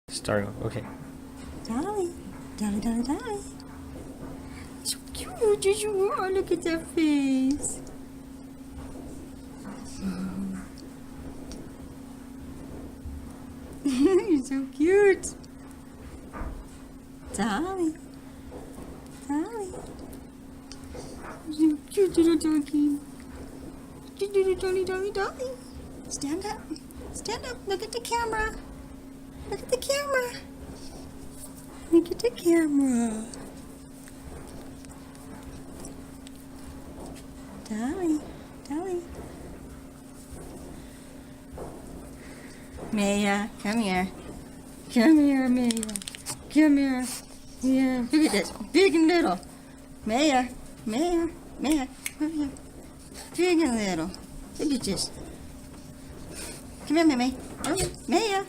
Start. Okay. Dolly, Dolly, Dolly, Dolly. So cute as you are. Look at that face. You're so cute. Dolly. Dolly. You're so cute little doggy. Cute little Dolly, Dolly, Dolly. Stand up. Stand up. Look at the camera. Look at the camera. Look at the camera. Dolly, Dolly. Maya, come here. Come here, Maya. Come here. Yeah, look at this. Big and little. Maya, Maya, Maya, come here. Big and little. Look at this. Come here, Maya. Oh, Maya.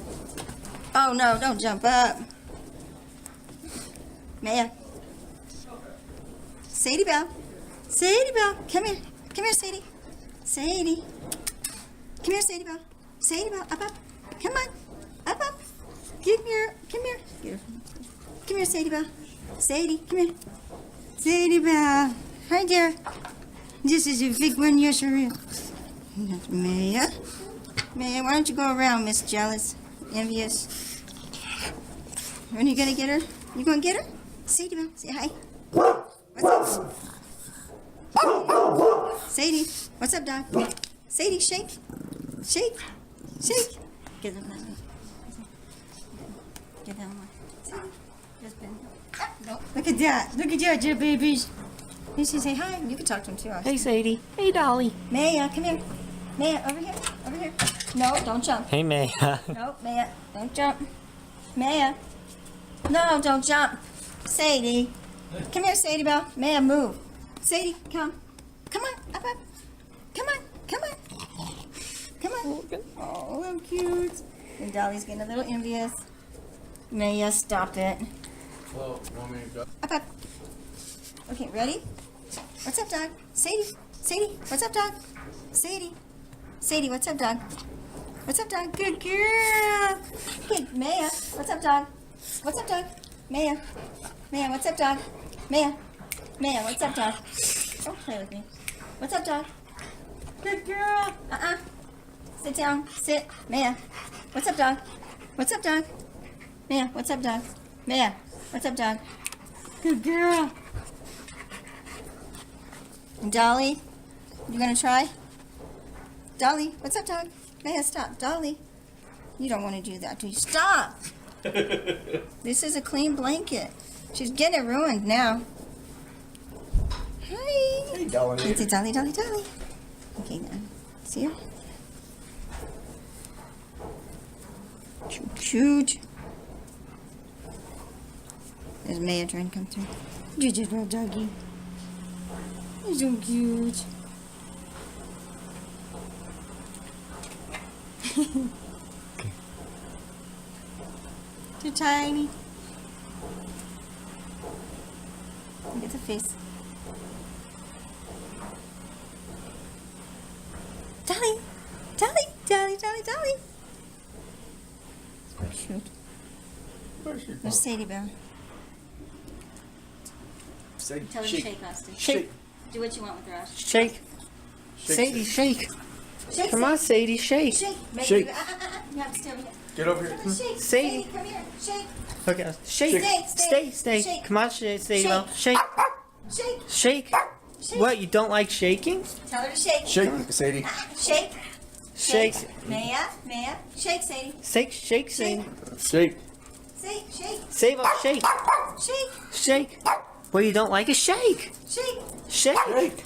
Oh, no, don't jump up. Maya. Sadie Bell. Sadie Bell. Come here. Come here, Sadie. Sadie. Come here, Sadie Bell. Sadie Bell. Up, up. Come on. Up, up. Come here. Come here. Get her. Come here, Sadie Bell. Sadie, come here. Sadie Bell. Hi there. This is a big one, yes, for real. That's Maya. Maya, why don't you go around, Miss Jealous, Envious? When are you gonna get her? You gonna get her? Sadie Bell, say hi. What's up? Sadie, what's up, dog? Sadie, shake. Shake. Shake. Get them that way. Get that one. Sadie, just bend. Ah, no. Look at that. Look at that, dear babies. You should say hi. You can talk to them too. Hey, Sadie. Hey, Dolly. Maya, come here. Maya, over here. Over here. No, don't jump. Hey, Maya. No, Maya, don't jump. Maya. No, don't jump. Sadie. Come here, Sadie Bell. Maya, move. Sadie, come. Come on, up, up. Come on, come on. Come on. Oh, how cute. And Dolly's getting a little envious. Maya, stop it. Well, want me to go? Up, up. Okay, ready? What's up, dog? Sadie. Sadie, what's up, dog? Sadie. Sadie, what's up, dog? What's up, dog? Good girl. Hey, Maya, what's up, dog? What's up, dog? Maya. Maya, what's up, dog? Maya. Maya, what's up, dog? Don't play with me. What's up, dog? Good girl. Uh-uh. Sit down. Sit. Maya. What's up, dog? What's up, dog? Maya, what's up, dog? Maya, what's up, dog? Good girl. Dolly, you gonna try? Dolly, what's up, dog? Maya, stop. Dolly, you don't want to do that, do you? Stop! This is a clean blanket. She's getting it ruined now. Hi. Hey, Dolly. It's a Dolly, Dolly, Dolly. Okay, now. See her? Cute, cute. There's Maya trying to come through. You're just a doggy. You're so cute. Too tiny. Look at the face. Dolly! Dolly! Dolly, Dolly, Dolly! So cute. Where's your There's Sadie Bell. Say, Tell her shake. to shake, Austin. Shake. Do what you want with her, Austin. Shake. Shake. Sadie, shake. Shake, Come on, Sadie, shake. Shake. Make Shake. it- You have to stay over here. Get over here. Come on, shake. Sadie. Come here. Shake. Okay. Shake. Stay, Stay. shake. Come on, Sadie. Shake. Bell. Shake. Shake. Shake. Shake. What? You don't like shaking? Tell her to shake. Shake, Sadie. Shake. Shake. Maya. Maya. Shake, Sadie. Shake, Sadie. Shake. Shake. Shake. Save up. Shake. Shake. Shake. What you don't like is shake. Shake. Shake. Shake.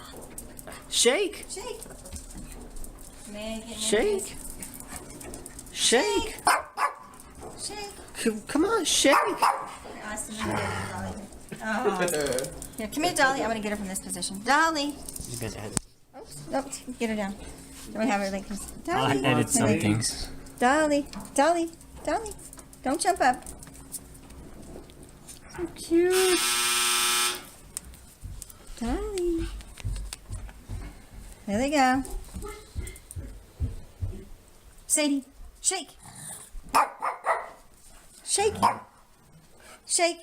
Shake. Shake. Maya, get Shake. Shake. Shake. Come on, shake. Austin, I'm gonna get her, Dolly. Oh. Here, come here, Dolly. I'm gonna get her from this position. Dolly. You can edit. Oops. Get her down. Don't have her like this. I'll Dolly. edit some Dolly. things. Dolly. Dolly. Dolly. Don't jump up. So cute. Dolly. There they go. Sadie, shake. Shake. Shake.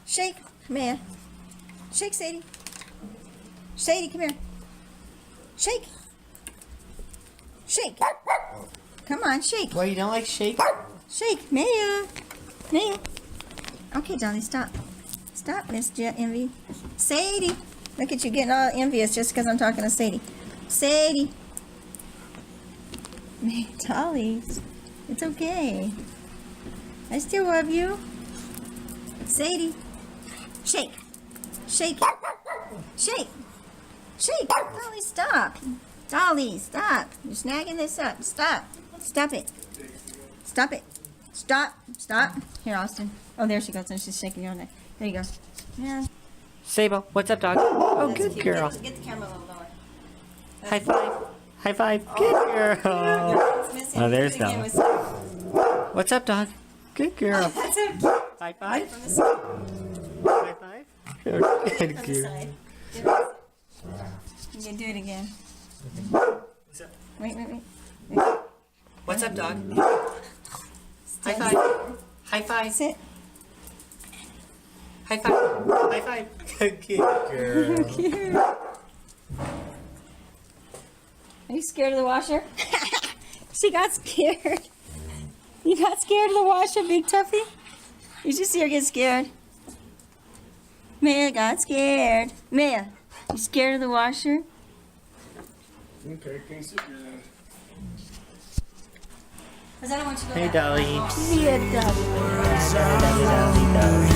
Shake. Maya. Shake, Sadie. Sadie, come here. Shake. Shake. Come on, shake. Why you don't like shake? Shake. Maya. Maya. Okay, Dolly, stop. Stop, Miss Jet Envy. Sadie. Look at you getting all envious just because I'm talking to Sadie. Sadie. Dolly. It's okay. I still love you. Sadie. Shake. Shake. Shake. Shake. Dolly, stop. Dolly, stop. You're snagging this up. Stop. Stop it. Stop it. Stop. Stop. Here, Austin. Oh, there she goes. And she's shaking your neck. There you go. Yeah. Sable, what's up, dog? Oh, That's good cute. girl. Get the camera a little lower. High five. High five. Good girl. It's missing. Oh, there's Do it again Dolly. with- What's up, dog? Good girl. That's so cute. High Right five. from the side. High five. Good From the girl. side. Do it. You can do it again. Wait, wait, wait. What's up, dog? High five. High five. Sit. High five. High five. Good girl. Cute. Are you scared of the washer? She got scared. You got scared of the washer, Big Tuffy? You just see her get scared. Maya got scared. Maya, you scared of the washer? Okay, can you sit here then? Because I don't want you to go Hey, back. Dolly. Yeah, Dolly. Dolly, Dolly, Dolly.